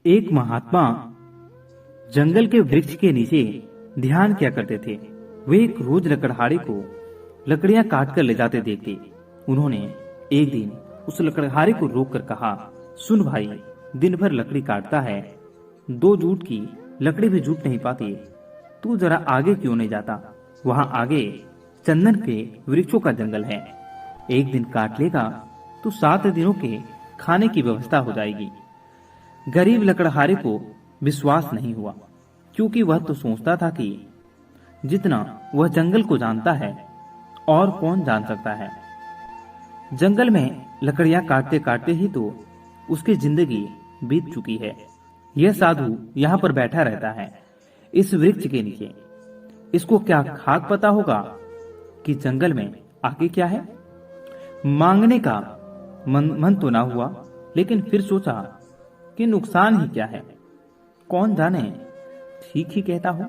एक महात्मा जंगल के वृक्ष के नीचे ध्यान किया करते थे। वे एक रोज लकड़हारे को लकड़ियां काट कर ले जाते देखते। उन्होंने एक दिन उस लकड़हारे को रोककर कहा, सुन भाई, दिन भर लकड़ी काटता है, 2 जूट की लकड़ी भी जूट नहीं पाती। तू जरा आगे क्यों नहीं जाता? वहां आगे चंदन के वृक्षों का जंगल है। एक दिन काट लेगा तो 7 दिनों के खाने की व्यवस्था हो जाएगी। गरीब लकड़हारे को विश्वास नहीं हुआ, क्योंकि वह तो सोचता था कि जितना वह जंगल को जानता है और कौन जान सकता है। जंगल में लकड़ियां काटते काटते ही तो उसकी जिंदगी बीत चुकी है। यह साधु यहाँ पर बैठा रहता है, इस वृक्ष के नीचे। इसको क्या खाक पता होगा कि जंगल में आगे क्या है? मांगने का मन तो ना हुआ, लेकिन फिर सोचा कि नुकसान ही क्या है, कौन जाने ठीक ही कहता हूं।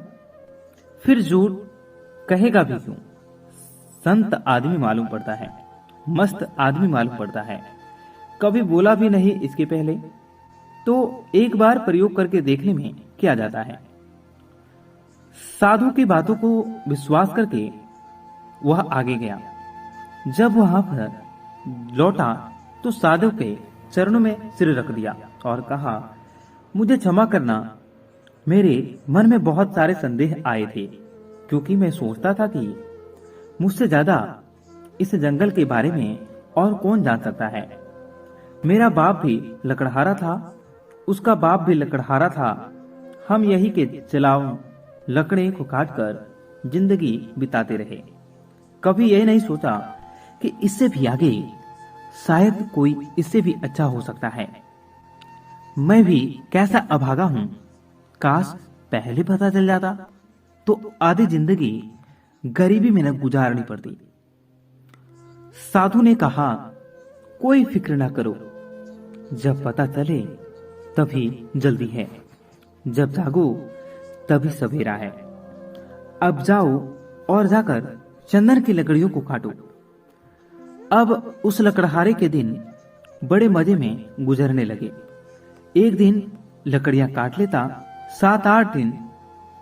फिर झूठ कहेगा भी क्यों? संत आदमी मालूम पड़ता है, मस्त आदमी मालूम पड़ता है, कभी बोला भी नहीं इसके पहले। तो एक बार प्रयोग करके देखने में क्या जाता है। साधु की बातों को विश्वास करके वह आगे गया। जब वहां पर लौटा तो साधु के चरणों में सिर रख दिया और कहा, मुझे क्षमा करना, मेरे मन में बहुत सारे संदेह आए थे, क्योंकि मैं सोचता था कि मुझसे ज्यादा इस जंगल के बारे में और कौन जान सकता है। मेरा बाप भी लकड़हारा था, उसका बाप भी लकड़हारा था। हम यही के चलाओ लकड़े को काटकर जिंदगी बिताते रहे। कभी यही नहीं सोचा कि इससे भी आगे शायद कोई इससे भी अच्छा हो सकता है। मैं भी कैसा अभागा हूं, काश पहले पता चल जाता तो आधी जिंदगी गरीबी में न गुजारनी पड़ती। साधु ने कहा, कोई फिक्र ना करो, जब पता चले तभी जल्दी है, जब जागो तभी सवेरा है। अब जाओ और जाकर चंदन की लकड़ियों को काटो। अब उस लकड़हारे के दिन बड़े मजे में गुजरने लगे। एक दिन लकड़ियां काट लेता, 7-8 दिन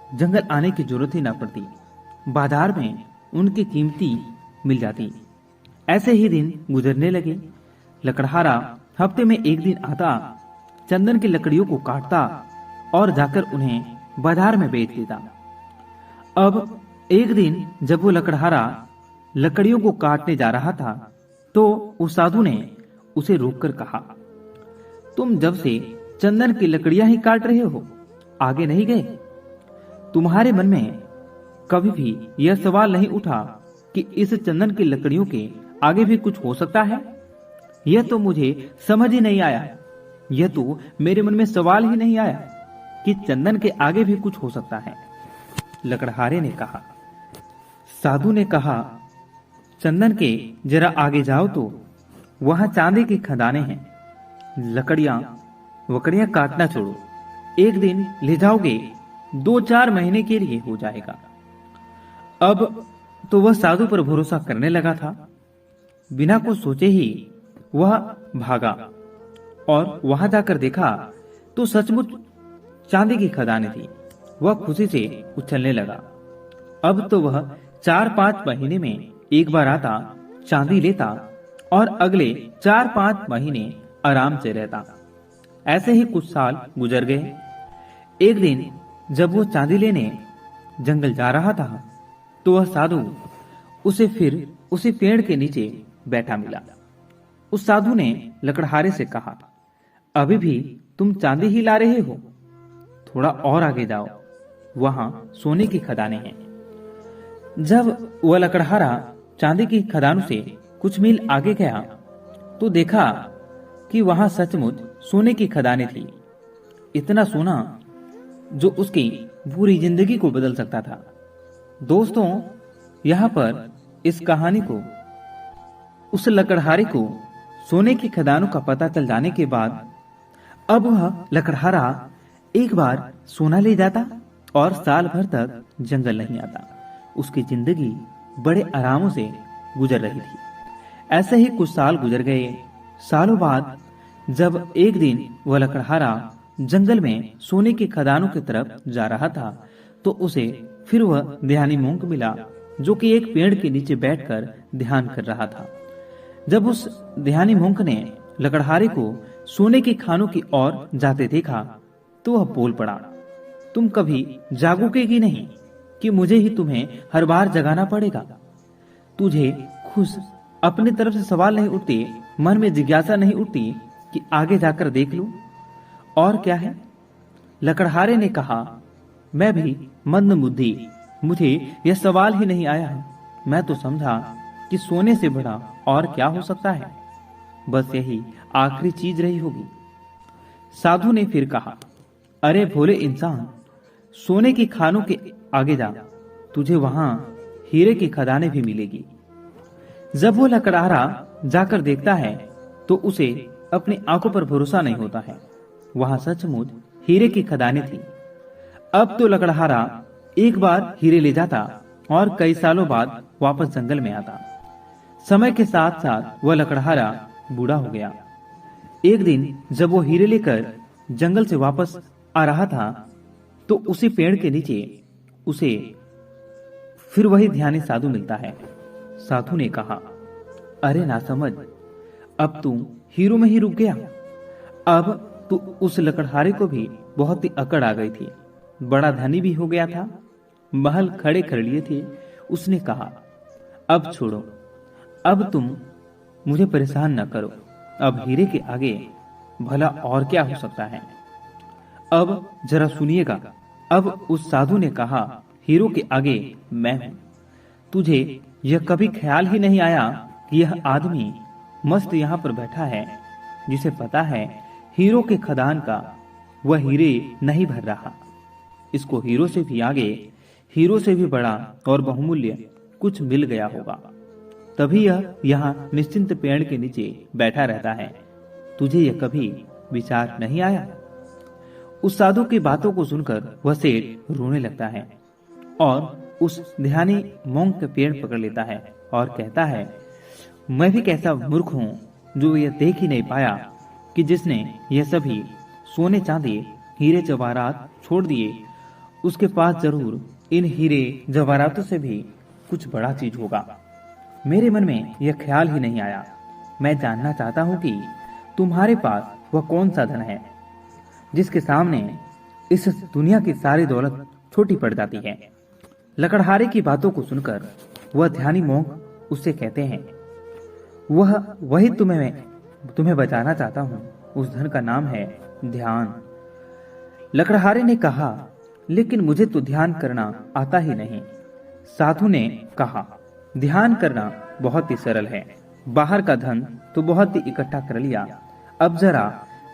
जंगल आने की जरूरत ही ना पड़ती। बाजार में उनकी कीमती मिल जाती। ऐसे ही दिन गुजरने लगे। लकड़हारा हफ्ते में एक दिन आता, चंदन की लकड़ियों को काटता और जाकर उन्हें बाजार में बेच देता। अब एक दिन जब वो लकड़हारा लकड़ियों को काटने जा रहा था तो उस साधु ने उसे रोककर कहा, तुम जब से चंदन की लकड़ियां ही काट रहे हो, आगे नहीं गए? तुम्हारे मन में कभी भी यह सवाल नहीं उठा कि इस चंदन की लकड़ियों के आगे भी कुछ हो सकता है? यह तो मुझे समझ ही नहीं आया। यह तो मेरे मन में सवाल ही नहीं आया कि चंदन के आगे भी कुछ हो सकता है। लकड़हारे ने कहा। साधु ने कहा, चंदन के जरा आगे जाओ तो वहां चांदी की खदानें हैं। लकड़ियां काटना छोड़ो, एक दिन ले जाओगे, 2-4 महीने के लिए हो जाएगा। अब तो वह साधु पर भरोसा करने लगा था। बिना कुछ सोचे ही वह भागा और वहां जाकर देखा तो सचमुच चांदी की खदानें थी। वह खुशी से उछलने लगा। अब तो वह 4-5 महीने में एक बार आता, चांदी लेता और अगले 4-5 महीने आराम से रहता। ऐसे ही कुछ साल गुजर गए। एक दिन जब वो चांदी लेने जंगल जा रहा था तो वह साधु उसे फिर उसी पेड़ के नीचे बैठा मिला। उस साधु ने लकड़हारे से कहा, अभी भी तुम चांदी ही ला रहे हो? थोड़ा और आगे जाओ, वहां सोने की खदानें हैं। जब वह लकड़हारा चांदी की खदानों से कुछ मील आगे गया तो देखा कि वहां सचमुच सोने की खदानें थी। इतना सोना जो उसकी पूरी जिंदगी को बदल सकता था। दोस्तों, यहाँ पर इस कहानी को उस लकड़हारे को सोने की खदानों का पता चल जाने के बाद अब वह लकड़हारा एक बार सोना ले जाता और साल भर तक जंगल नहीं आता। उसकी जिंदगी बड़े आरामों से गुजर रही थी। ऐसे ही कुछ साल गुजर गए। सालों बाद जब एक दिन वह लकड़हारा जंगल में सोने की खदानों की तरफ जा रहा था तो उसे फिर वह ध्यानी मोंक मिला जो कि एक पेड़ के नीचे बैठकर ध्यान कर रहा था। जब उस ध्यानी मोंक ने लकड़हारे को सोने की खानों की ओर जाते देखा तो वह बोल पड़ा, तुम कभी जागोगे कि नहीं कि मुझे ही तुम्हें हर बार जगाना पड़ेगा? तुझे खुश अपनी तरफ से सवाल नहीं उठते, मन में जिज्ञासा नहीं उठती कि आगे जाकर देख लूं और क्या है? लकड़हारे ने कहा, मैं भी मंद बुद्धि, मुझे यह सवाल ही नहीं आया। मैं तो समझा कि सोने से बड़ा और क्या हो सकता है, बस यही आखिरी चीज रही होगी। साधु ने फिर कहा, अरे भोले इंसान, सोने की खानों के आगे जा, तुझे वहां हीरे की खदानें भी मिलेगी। जब वो लकड़हारा जाकर देखता है तो उसे अपनी आंखों पर भरोसा नहीं होता है। वहां सचमुच हीरे की खदानें थी। अब तो लकड़हारा एक बार हीरे ले जाता और कई सालों बाद वापस जंगल में आता। समय के साथ साथ वह लकड़हारा बूढ़ा हो गया। एक दिन जब वो हीरे लेकर जंगल से वापस आ रहा था तो उसी पेड़ के नीचे उसे फिर वही ध्यानी साधु मिलता है। साधु ने कहा, अरे नासमझ, अब तू हीरो में ही रुक गया। अब तो उस लकड़हारे को भी बहुत ही अकड़ आ गई थी। बड़ा धनी भी हो गया था, महल खड़े कर लिए थे। उसने कहा, अब छोड़ो, अब तुम मुझे परेशान न करो। अब हीरे के आगे भला और क्या हो सकता है? अब जरा सुनिएगा। अब उस साधु ने कहा, हीरो के आगे मैं हूं। तुझे यह कभी ख्याल ही नहीं आया कि यह आदमी मस्त यहाँ पर बैठा है, जिसे पता है हीरो के खदान का वह हीरे नहीं भर रहा। इसको हीरो से भी आगे, हीरो से भी बड़ा और बहुमूल्य कुछ मिल गया होगा, तभी यह यहाँ निश्चिंत पेड़ के नीचे बैठा रहता है। तुझे यह कभी विचार नहीं आया? उस साधु की बातों को सुनकर वह सेठ रोने लगता है और उस ध्यानी मोंक के पेड़ पकड़ लेता है और कहता है, मैं भी कैसा मूर्ख हूँ जो यह देख ही नहीं पाया कि जिसने यह सभी सोने चांदी हीरे जवाहरात छोड़ दिए, उसके पास जरूर इन हीरे जवाहरातों से भी कुछ बड़ा चीज होगा। मेरे मन में यह ख्याल ही नहीं आया। मैं जानना चाहता हूँ कि तुम्हारे पास वह कौन सा धन है जिसके सामने इस दुनिया की सारी दौलत छोटी पड़ जाती है। लकड़हारे की बातों को सुनकर वह ध्यानी मोंक उससे कहते हैं, वह वही तुम्हें बचाना चाहता हूँ। उस धन का नाम है ध्यान। लकड़हारे ने कहा, लेकिन मुझे तो ध्यान करना आता ही नहीं। साधु ने कहा, ध्यान करना बहुत ही सरल है। बाहर का धन तो बहुत ही इकट्ठा कर लिया, अब जरा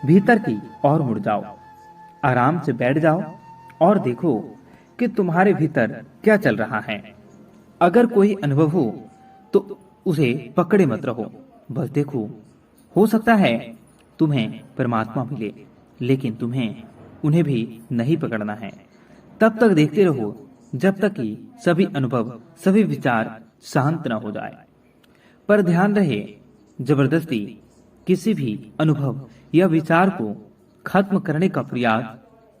भीतर की ओर मुड़ जाओ, आराम से बैठ जाओ और देखो कि तुम्हारे भीतर क्या चल रहा है। अगर कोई अनुभव हो तो उसे पकड़े मत रहो, बस देखो, हो सकता है तुम्हें परमात्मा मिले, लेकिन तुम्हें उन्हें भी नहीं पकड़ना है। तब तक देखते रहो जब तक कि सभी अनुभव, सभी विचार शांत न हो जाए। पर ध्यान रहे, जबरदस्ती किसी भी अनुभव या विचार को खत्म करने का प्रयास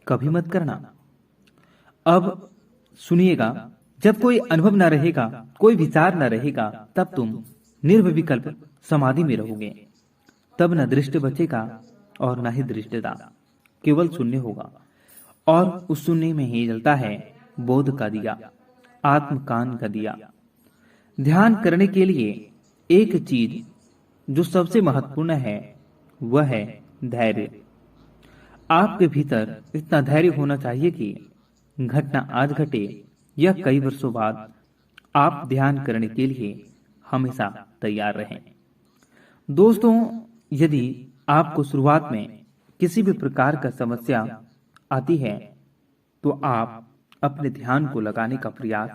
कभी मत करना। अब सुनिएगा, जब कोई अनुभव न रहेगा, कोई विचार न रहेगा, तब तुम निर्विकल्प समाधि में रहोगे। तब न दृष्टि बचेगा और न ही दृष्टिता, केवल शून्य होगा। और उस शून्य में ही जलता है बोध का दिया, आत्मकान का दिया। ध्यान करने के लिए एक चीज जो सबसे महत्वपूर्ण है वह है धैर्य। आपके भीतर इतना धैर्य होना चाहिए कि घटना आज घटे या कई वर्षों बाद, आप ध्यान करने के लिए हमेशा तैयार रहें। दोस्तों, यदि आपको शुरुआत में किसी भी प्रकार का समस्या आती है तो आप अपने ध्यान को लगाने का प्रयास